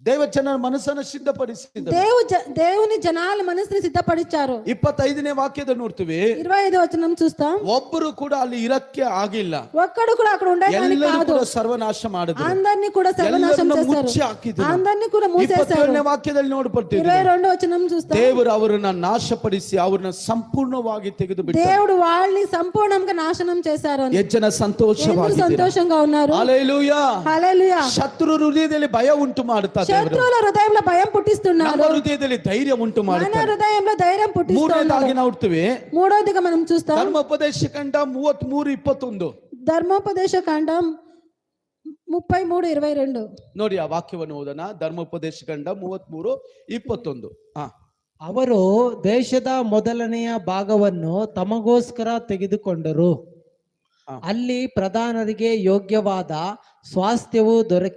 ದೇವ ಜನರ ಮನಸ್ಸನ್ನು ಸಿದ್ಧಪಡಿಸಿದ దేవుని జనాల మనసుని సిద్ధపరిచారు. 25ನೇ ವಾಕ್ಯದ ನೋಡ್ತೀವಿ. 25వ వచనం చూస్తాం. ಒಬ್ಬರು ಕೂಡ ಅಲ್ಲಿ ಇರಕ್ಕೆ ಆಗಿಲ್ಲ. ఒక్కడు కూడా అక్కడ ఉండడానికి కాదు. ಎಲ್ಲರೂ ಸರ್ವನಾಶ ಮಾಡಿದ್ರು. అందరిని కూడా సర్వనాశం చేశారు. అందరిని కూడా మూసేశారు. 22ನೇ ವಾಕ್ಯದಲ್ಲಿ ನೋಡ್ಬಿಡ್ತೀವಿ. 22వ వచనం చూస్తాం. ದೇವರು ಅವರನ್ನ ನಾಶಪಡಿಸಿ ಅವರನ್ನ ಸಂಪೂರ್ಣವಾಗಿ ತೆಗೆದು ಬಿಟ್ಟರು. దేవుడు వాళ్ళని సంపూర్ణంగా నాశనం చేశారు. ಎಷ್ಟು ಜನ ಸಂತೋಷವಾಗಿದ್ದಾರೆ? సంతోషంగా ఉన్నారు. హల్లెలూయా హల్లెలూయా. ಶತ್ರು ಹೃದಯದಲ್ಲಿ ಭಯ ಉಂಟು ಮಾಡುತ್ತಾರೆ. శత్రువుల హృదయంలో భయం పుట్టిస్తున్నారు. ನಮ್ಮ ಹೃದಯದಲ್ಲಿ ಧೈರ್ಯ ಉಂಟು ಮಾಡುತ್ತಾರೆ. మన హృదయంలో ధైర్యం పుట్టిస్తున్నారు. ಮೂರನೇದಾಗಿ ನೋಡ್ತೀವಿ. మూడోదిగా మనం చూస్తాం. ಧರ್ಮೋಪದೇಶ ಕಾಂಡ 33:21. ధర్మోపదేశ కాండం 33:22. ನೋಡಿ ಆ ವಾಕ್ಯವನ್ನು ಓದೋಣ. ಧರ್ಮೋಪದೇಶ ಕಾಂಡ 33:21. ಅವರು ದೇಶದ ಮೊದಲನೆಯ ಭಾಗವನ್ನು ತಮಗೋಸ್ಕರ ತೆಗೆದುಕೊಂಡರು. ಅಲ್ಲಿ ಪ್ರಧಾನರಿಗೆ ಯೋಗ್ಯವಾದ ಸ್ವಾಸ್ಥ್ಯವು ದೊರಕಿ